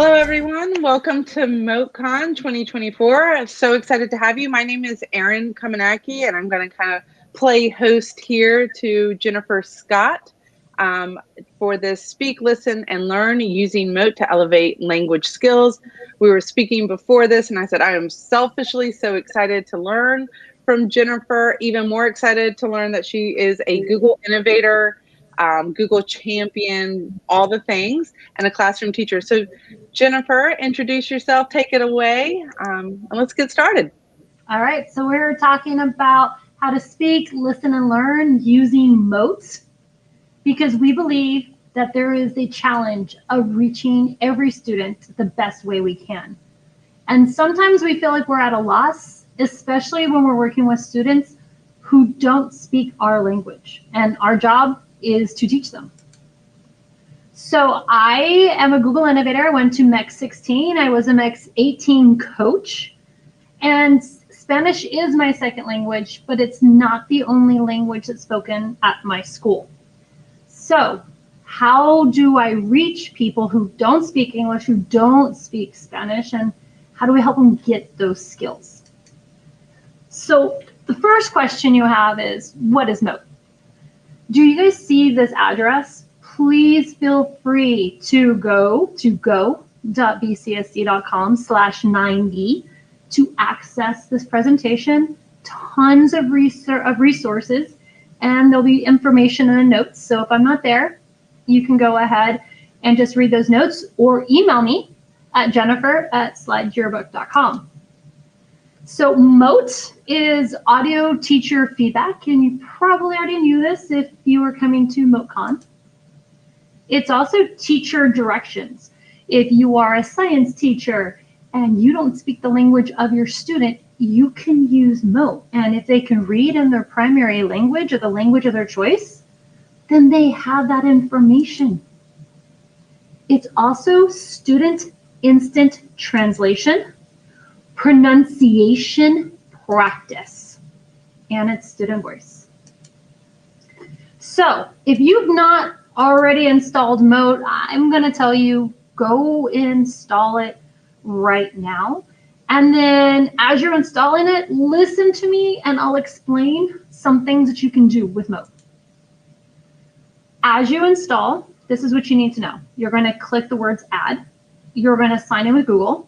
Hello, everyone. Welcome to MoteCon 2024. I'm so excited to have you. My name is Erin Kamanaki, and I'm going to kind of play host here to Jennifer Scott for this Speak, Listen, and Learn using Mote to elevate language skills. We were speaking before this, and I said I am selfishly so excited to learn from Jennifer, even more excited to learn that she is a Google Innovator, Google champion, all the things, and a classroom teacher. So Jennifer, introduce yourself, take it away, and let's get started. All right, so we're talking about how to speak, listen, and learn using Mote, because we believe that there is a challenge of reaching every student the best way we can. And sometimes we feel like we're at a loss, especially when we're working with students who don't speak our language, and our job is to teach them. So I am a Google Innovator. I went to MEX 16. I was a MEX 18 coach. And Spanish is my second language, but it's not the only language that's spoken at my school. So how do I reach people who don't speak English, who don't speak Spanish, and how do we help them get those skills? So the first question you have is, what is Mote? Do you guys see this address? Please feel free to go to go.bcsd.com/9D to access this presentation. Tons of resources, and there'll be information in the notes. So if I'm not there, you can go ahead and just read those notes or email me at jennifer@slideyearbook.com. So Mote is audio teacher feedback, and you probably already knew this if you were coming to MoteCon. It's also teacher directions. If you are a science teacher and you don't speak the language of your student, you can use Mote. And if they can read in their primary language or the language of their choice, then they have that information. It's also student instant translation, pronunciation practice, and it's student voice. So if you've not already installed Mote, I'm going to tell you, go install it right now. And then as you're installing it, listen to me and I'll explain some things that you can do with Mote. As you install, this is what you need to know. You're going to click the words add. You're going to sign in with Google.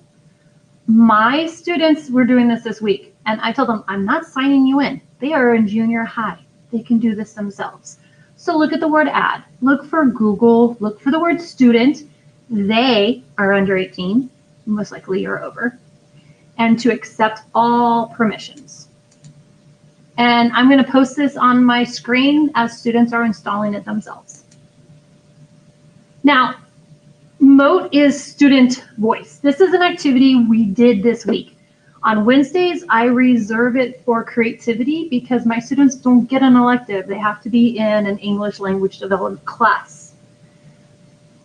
My students were doing this week, and I told them, I'm not signing you in. They are in junior high. They can do this themselves. So look at the word add. Look for Google. Look for the word student. They are under 18, most likely you're over, and to accept all permissions. And I'm going to post this on my screen as students are installing it themselves. Now, Mote is student voice. This is an activity we did this week. On Wednesdays, I reserve it for creativity because my students don't get an elective. They have to be in an English language development class.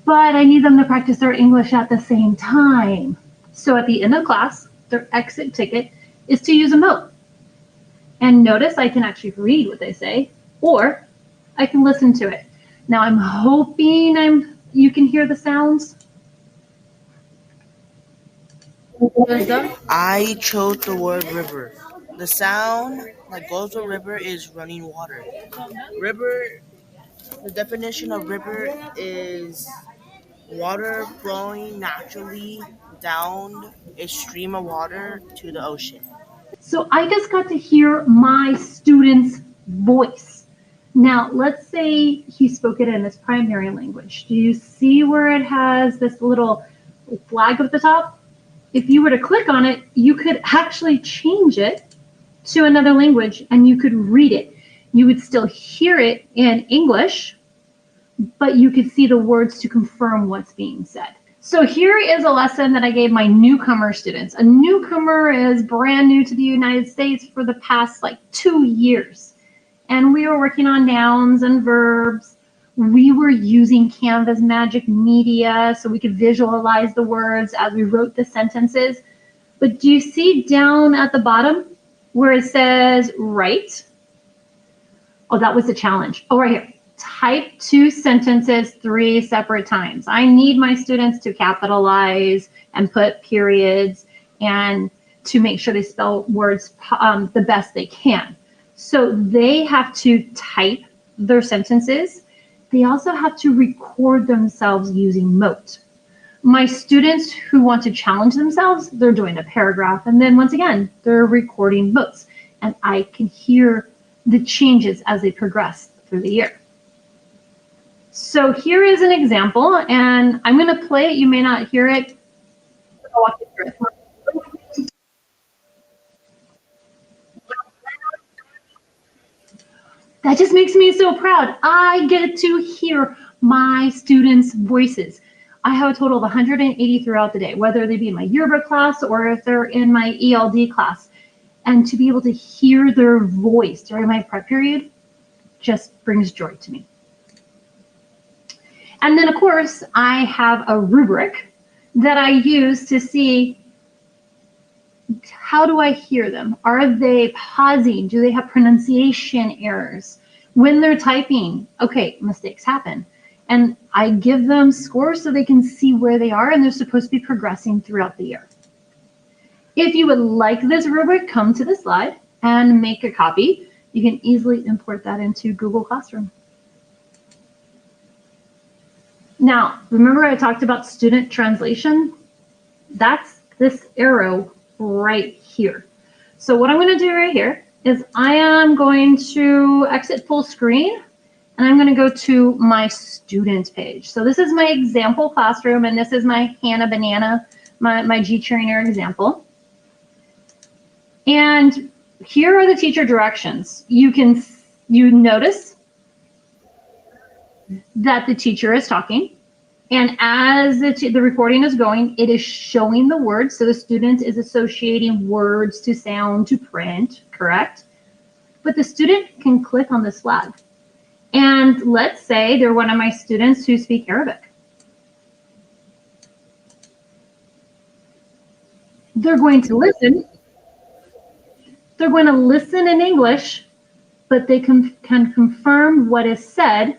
But I need them to practice their English at the same time. So at the end of class, their exit ticket is to use a Mote. And notice I can actually read what they say, or I can listen to it. Now I'm hoping you can hear the sounds. I chose the word river. The sound that goes with river is running water. River, the definition of river is water flowing naturally down a stream of water to the ocean. So I just got to hear my student's voice. Now, let's say he spoke it in his primary language. Do you see where it has this little flag at the top? If you were to click on it, you could actually change it to another language and you could read it. You would still hear it in English, but you could see the words to confirm what's being said. So here is a lesson that I gave my newcomer students. A newcomer is brand new to the United States for the past 2 years. And we were working on nouns and verbs. We were using Canva's magic media so we could visualize the words as we wrote the sentences. But do you see down at the bottom where it says write? Oh, that was the challenge. Oh, right here. type 2 sentences 3 separate times. I need my students to capitalize and put periods and to make sure they spell words the best they can. So they have to type their sentences. They also have to record themselves using Mote. My students who want to challenge themselves, they're doing a paragraph, and then once again, they're recording Motes, and I can hear the changes as they progress through the year. So here is an example, and I'm going to play it. You may not hear it. I'll walk you through it. That just makes me so proud. I get to hear my students' voices. I have a total of 180 throughout the day, whether they be in my yearbook class or if they're in my ELD class. And to be able to hear their voice during my prep period just brings joy to me. And then, of course, I have a rubric that I use to see, how do I hear them? Are they pausing? Do they have pronunciation errors? When they're typing, okay, mistakes happen. And I give them scores so they can see where they are, and they're supposed to be progressing throughout the year. If you would like this rubric, come to the slide and make a copy. You can easily import that into Google Classroom. Now, remember I talked about student translation? That's this arrow right here. So what I'm going to do right here is I am going to exit full screen, and I'm going to go to my student page. So this is my example classroom, and this is my Hannah Banana, my G-Trainer example. And here are the teacher directions. You notice that the teacher is talking, and as the recording is going, it is showing the words. So the student is associating words to sound to print, correct? But the student can click on this flag. And let's say they're one of my students who speak Arabic. They're going to listen. They're going to listen in English, but they can confirm what is said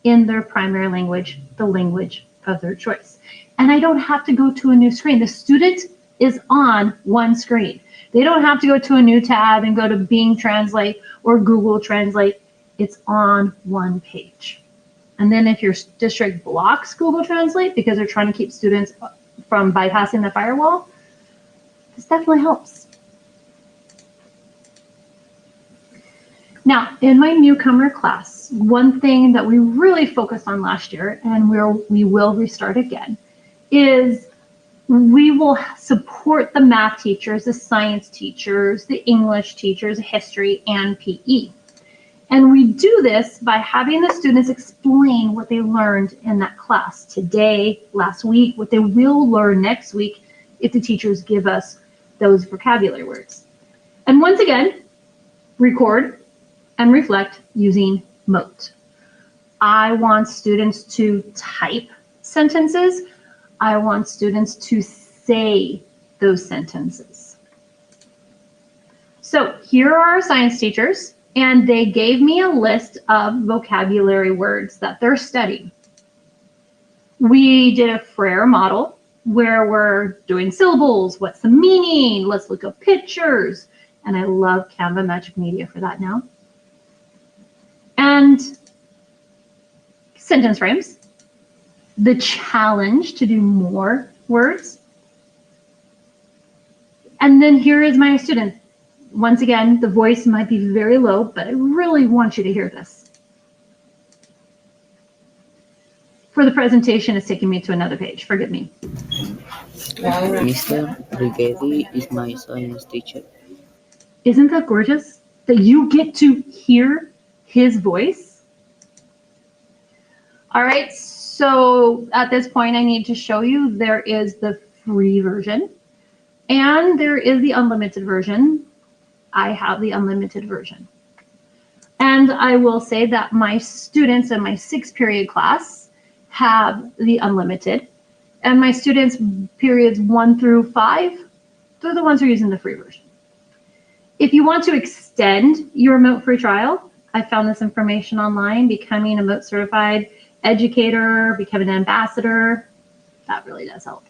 in their primary language, the language of their choice. And I don't have to go to a new screen. The student is on one screen. They don't have to go to a new tab and go to Bing Translate or Google Translate. It's on one page. And then if your district blocks Google Translate because they're trying to keep students from bypassing the firewall, this definitely helps. Now, in my newcomer class, one thing that we really focused on last year, and we will restart again, is we will support the math teachers, the science teachers, the English teachers, history, and PE. And we do this by having the students explain what they learned in that class today, last week, what they will learn next week if the teachers give us those vocabulary words. And once again, record and reflect using Mote. I want students to type sentences. I want students to say those sentences. So here are our science teachers, and they gave me a list of vocabulary words that they're studying. We did a Frere model where we're doing syllables, what's the meaning, let's look up pictures, and I love Canva Magic Media for that now. And sentence frames, the challenge to do more words. And then here is my student. Once again, the voice might be very low, but I really want you to hear this. For the presentation, it's taking me to another page. Forgive me. Mr. Brigadi is my science teacher. Isn't that gorgeous? That you get to hear his voice? All right, so at this point, I need to show you there is the free version and there is the unlimited version. I have the unlimited version. And I will say that my students in my 6th period class have the unlimited, and my students periods 1 through 5, they're the ones who are using the free version. If you want to extend your Mote free trial, I found this information online, becoming a Mote certified educator, becoming an ambassador. That really does help.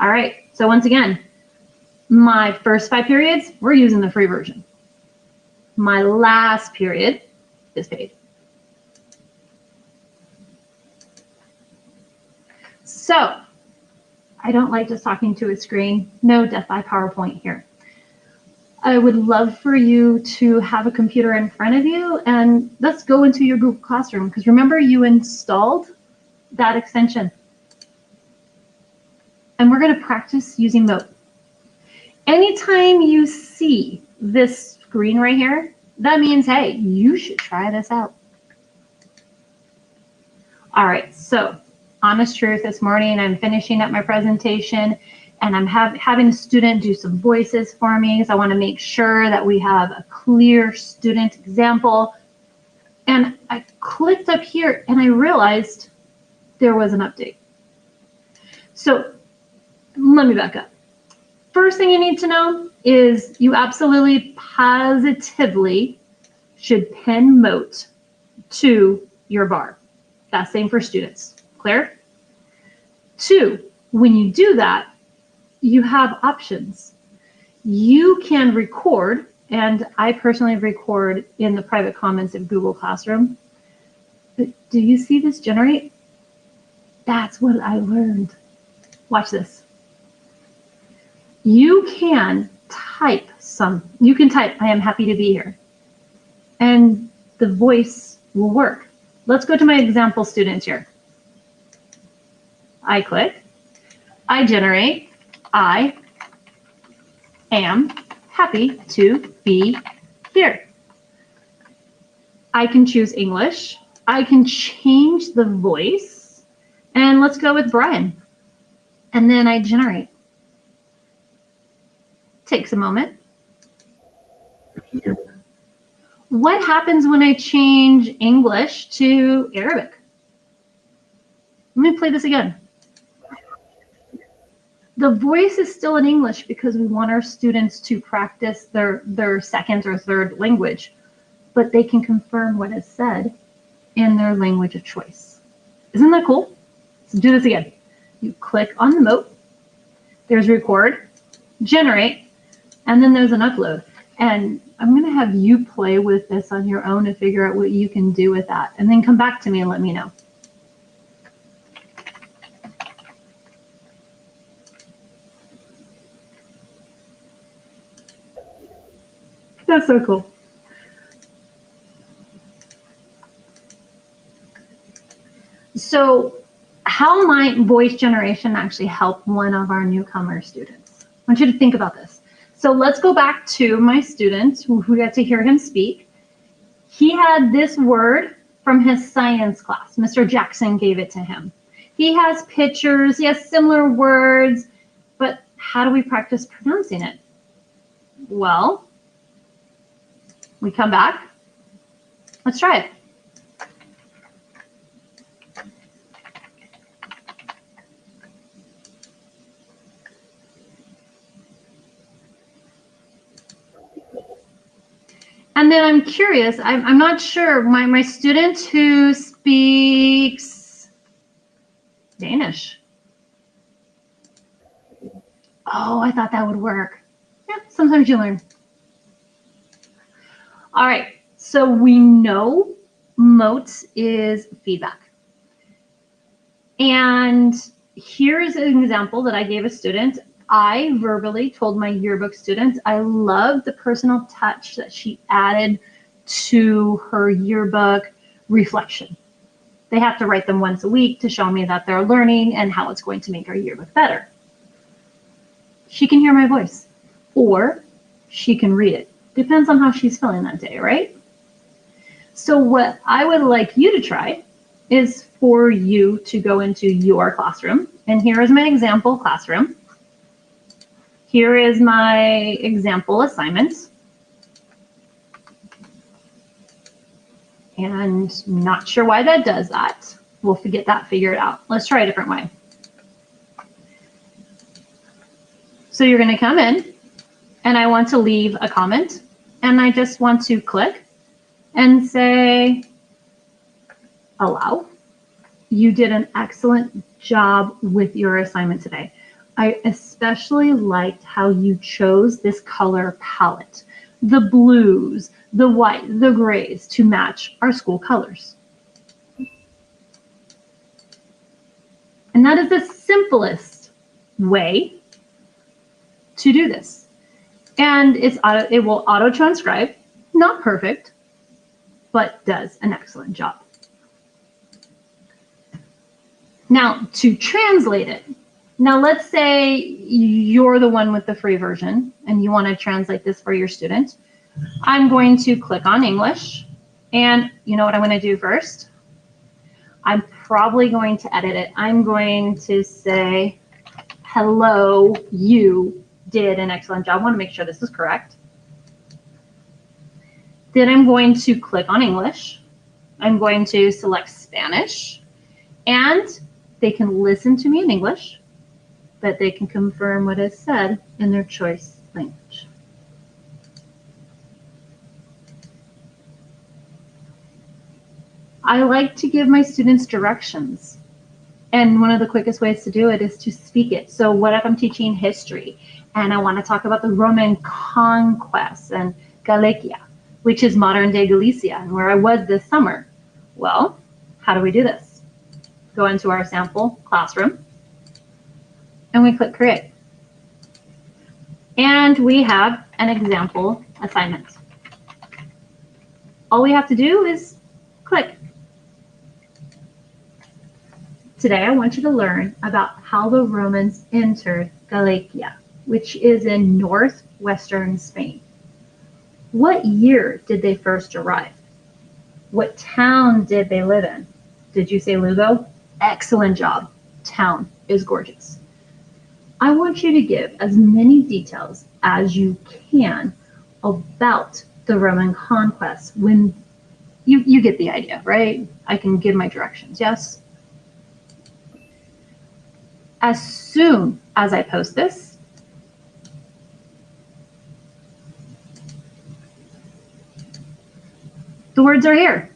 All right, so once again, my first 5 periods, we're using the free version. My last period is paid. So I don't like just talking to a screen. No death by PowerPoint here. I would love for you to have a computer in front of you, and let's go into your Google Classroom, because remember you installed that extension. And we're going to practice using Mote. Anytime you see this screen right here, that means, hey, you should try this out. All right, so honest truth, this morning I'm finishing up my presentation, and I'm having a student do some voices for me, because I want to make sure that we have a clear student example. And I clicked up here and I realized there was an update. So let me back up. First thing you need to know is you absolutely positively should pin Mote to your bar. That's same for students. Clear? 2, when you do that, you have options. You can record, and I personally record in the private comments of Google Classroom. But do you see this generate? That's what I learned. Watch this. You can type I am happy to be here. And the voice will work. Let's go to my example students here. I click, I generate, I am happy to be here. I can choose English. I can change the voice. And let's go with Brian. And then I generate. Takes a moment. What happens when I change English to Arabic? Let me play this again. The voice is still in English because we want our students to practice their second or third language, but they can confirm what is said in their language of choice. Isn't that cool? So do this again. You click on the Mote, there's record, generate, and then there's an upload. And I'm going to have you play with this on your own to figure out what you can do with that, and then come back to me and let me know. That's so cool. So how might voice generation actually help one of our newcomer students? I want you to think about this. So let's go back to my student who got to hear him speak. He had this word from his science class. Mr. Jackson gave it to him. He has pictures, he has similar words, but how do we practice pronouncing it? Well, we come back. Let's try it. And then I'm curious, I'm not sure, my student who speaks Danish. Oh, I thought that would work. Yeah, sometimes you learn. All right, so we know Mote is feedback. And here's an example that I gave a student. I verbally told my yearbook students I love the personal touch that she added to her yearbook reflection. They have to write them once a week to show me that they're learning and how it's going to make our yearbook better. She can hear my voice, or she can read it. Depends on how she's feeling that day, right? So what I would like you to try is for you to go into your classroom. And here is my example classroom. Here is my example assignment. And not sure why that does that. We'll get that figured out. Let's try a different way. So you're going to come in, and I want to leave a comment, and I just want to click and say, allow. You did an excellent job with your assignment today. I especially liked how you chose this color palette, the blues, the white, the grays to match our school colors. And that is the simplest way to do this. And it will auto-transcribe, not perfect, but does an excellent job. Now, to translate it, now let's say you're the one with the free version and you want to translate this for your student. I'm going to click on English, and you know what I'm going to do first? I'm probably going to edit it. I'm going to say, hello, you did an excellent job. I want to make sure this is correct. Then I'm going to click on English. I'm going to select Spanish, and they can listen to me in English, but they can confirm what is said in their choice language. I like to give my students directions, and one of the quickest ways to do it is to speak it. So what if I'm teaching history and I want to talk about the Roman conquest and Galicia, which is modern day Galicia and where I was this summer? Well, how do we do this? Go into our sample classroom and we click create. And we have an example assignment. All we have to do is click. Today, I want you to learn about how the Romans entered Galicia, which is in northwestern Spain. What year did they first arrive? What town did they live in? Did you say Lugo? Excellent job. Town is gorgeous. I want you to give as many details as you can about the Roman conquest. When you get the idea, right? I can give my directions, yes? As soon as I post this, the words are here.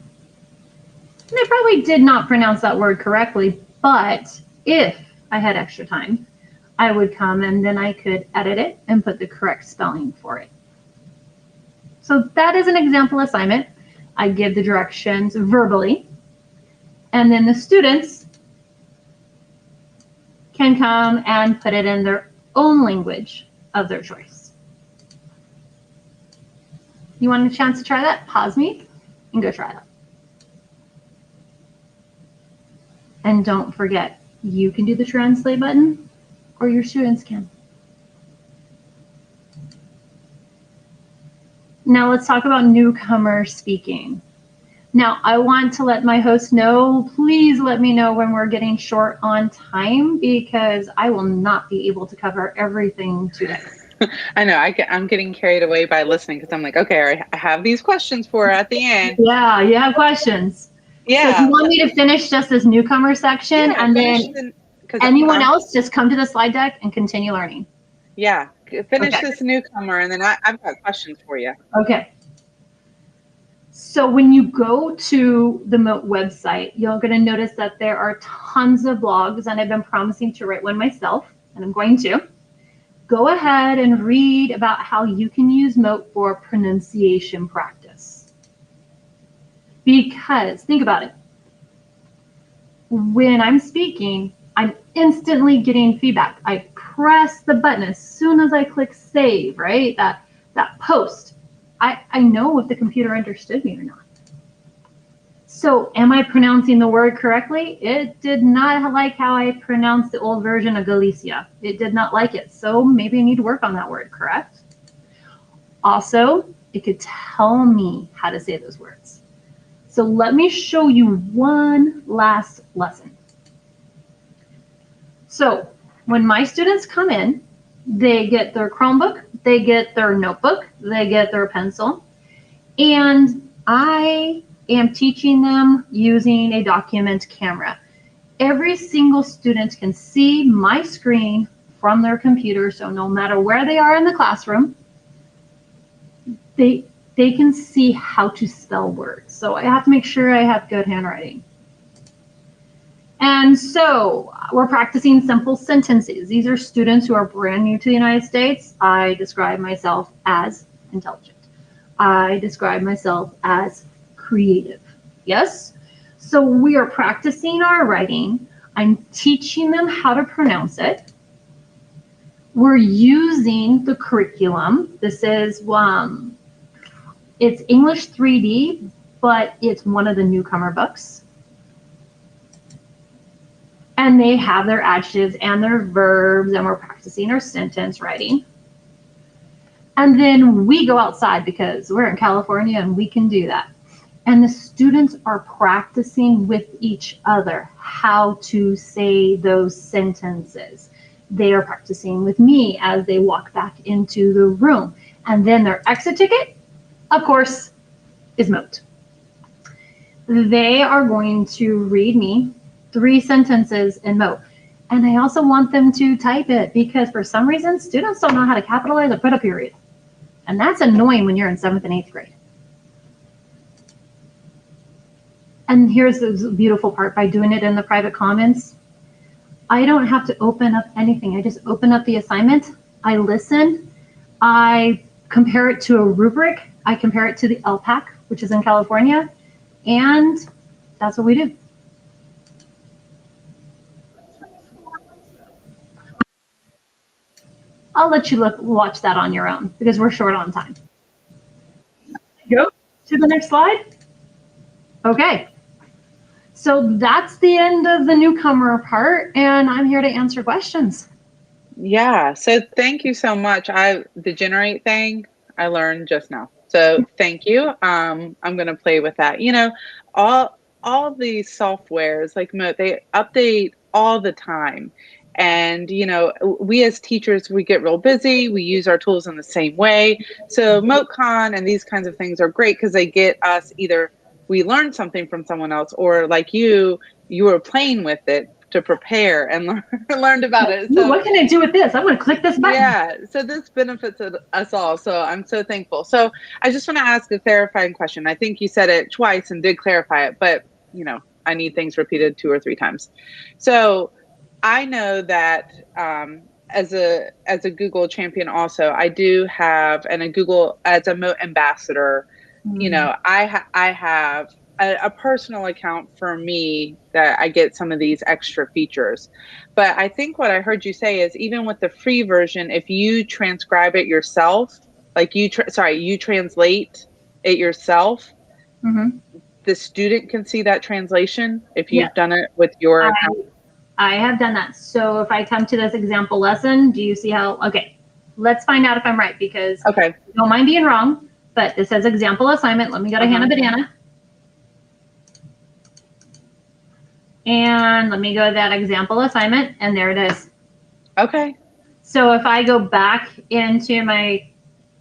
And I probably did not pronounce that word correctly, but if I had extra time, I would come and then I could edit it and put the correct spelling for it. So that is an example assignment. I give the directions verbally, and then the students can come and put it in their own language of their choice. You want a chance to try that? Pause me and go try that. And don't forget, you can do the translate button or your students can. Now let's talk about newcomer speaking. Now, I want to let my host know, please let me know when we're getting short on time because I will not be able to cover everything today. I know, I'm getting carried away by listening because I'm like, okay, I have these questions for her at the end. Yeah, you have questions. Yeah. So if you want me to finish just this newcomer section, Yeah, and then anyone else just come to the slide deck and continue learning. Yeah, finish Okay. this newcomer and then I've got questions for you. Okay. So when you go to the Mote website, you're going to notice that there are tons of blogs, and I've been promising to write one myself, and I'm going to. Go ahead and read about how you can use Mote for pronunciation practice. Because, think about it. When I'm speaking, I'm instantly getting feedback. I press the button as soon as I click save, right? That post. I know if the computer understood me or not. So am I pronouncing the word correctly? It did not like how I pronounced the old version of Galicia. It did not like it. So maybe I need to work on that word, correct? Also, it could tell me how to say those words. So let me show you one last lesson. So when my students come in, they get their Chromebook, they get their notebook, they get their pencil, and I am teaching them using a document camera. Every single student can see my screen from their computer, so no matter where they are in the classroom, they they can see how to spell words. So I have to make sure I have good handwriting. And so we're practicing simple sentences. These are students who are brand new to the United States. I describe myself as intelligent. I describe myself as creative. Yes? So we are practicing our writing. I'm teaching them how to pronounce it. We're using the curriculum. This is it's English 3D, but it's one of the newcomer books. And they have their adjectives and their verbs, and we're practicing our sentence writing. And then we go outside because we're in California and we can do that. And the students are practicing with each other how to say those sentences. They are practicing with me as they walk back into the room. And then their exit ticket, of course, is Mote. They are going to read me 3 sentences in Mote. And I also want them to type it because for some reason, students don't know how to capitalize or put a period. And that's annoying when you're in 7th and 8th grade. And here's the beautiful part, by doing it in the private commons, I don't have to open up anything. I just open up the assignment, I listen, I compare it to a rubric, I compare it to the LPAC, which is in California, and that's what we do. I'll let you watch that on your own because we're short on time. Go to the next slide. Okay. So that's the end of the newcomer part, and I'm here to answer questions. Yeah. So thank you so much. The generate thing I learned just now. So thank you. I'm going to play with that. You know, all these softwares like Mote, they update all the time. And, you know, we as teachers, we get real busy. We use our tools in the same way. So MoteCon and these kinds of things are great because they get us either we learned something from someone else, or like you were playing with it to prepare and learned about it. So what can I do with this? I'm going to click this button. Yeah, so this benefits us all. So I'm so thankful. So I just want to ask a clarifying question. I think you said it twice and did clarify it, but you know, I need things repeated 2 or 3 times. So I know that as a Google champion, also I do have, and a Google as a Mote ambassador. You know, I have a personal account for me that I get some of these extra features. But I think what I heard you say is even with the free version, if you transcribe it yourself, like you translate it yourself, the student can see that translation if you've done it with your account. I have done that. So if I come to this example lesson, do you see how, okay, let's find out if I'm right because okay. Don't mind being wrong, but this says example assignment. Let me go to Hannah Banana. And let me go to that example assignment, and there it is. Okay. So if I go back into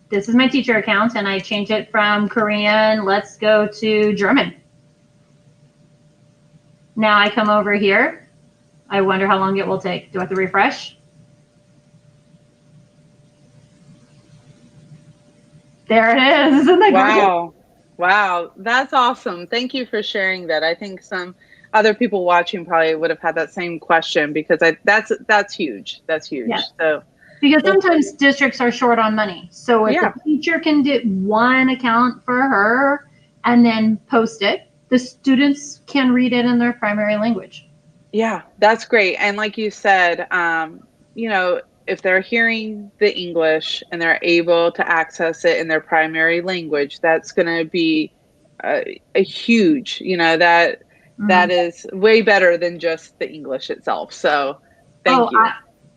this is my teacher account, and I change it from Korean, let's go to German. Now I come over here. I wonder how long it will take. Do I have to refresh? There it is. Isn't that wow. Great? Wow. That's awesome. Thank you for sharing that. I think some other people watching probably would have had that same question because that's huge. That's huge. Yeah. So because sometimes districts are short on money. So if the teacher can do one account for her and then post it, the students can read it in their primary language. Yeah, that's great. And like you said, you know, if they're hearing the English and they're able to access it in their primary language, that's going to be a huge, you know, that is way better than just the English itself. So thank you.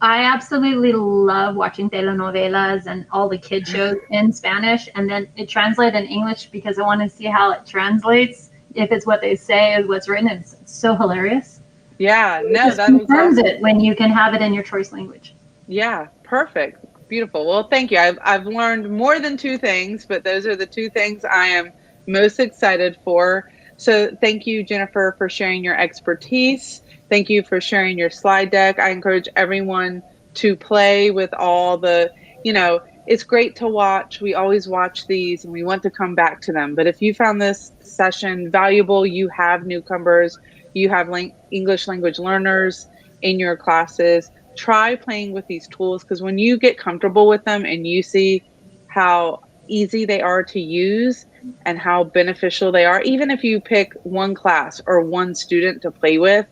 I absolutely love watching telenovelas and all the kid shows in Spanish, and then it translates in English because I want to see how it translates. If it's what they say is what's written, it's so hilarious. Yeah, no, that confirms it when you can have it in your choice language. Yeah, perfect. Beautiful. Well, thank you. I've learned more than 2 things, but those are the 2 things I am most excited for. So thank you, Jennifer, for sharing your expertise. Thank you for sharing your slide deck. I encourage everyone to play with all the, you know, it's great to watch. We always watch these and we want to come back to them. But if you found this session valuable, you have newcomers, you have English language learners in your classes, try playing with these tools, because when you get comfortable with them and you see how easy they are to use and how beneficial they are, even if you pick one class or one student to play with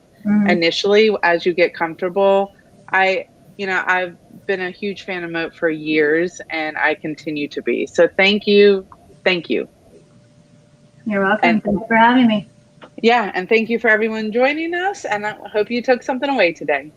initially as you get comfortable, I've been a huge fan of Mote for years and I continue to be. So thank you. Thank you. You're welcome. And thanks for having me. yeah, and thank you for everyone joining us, and I hope you took something away today.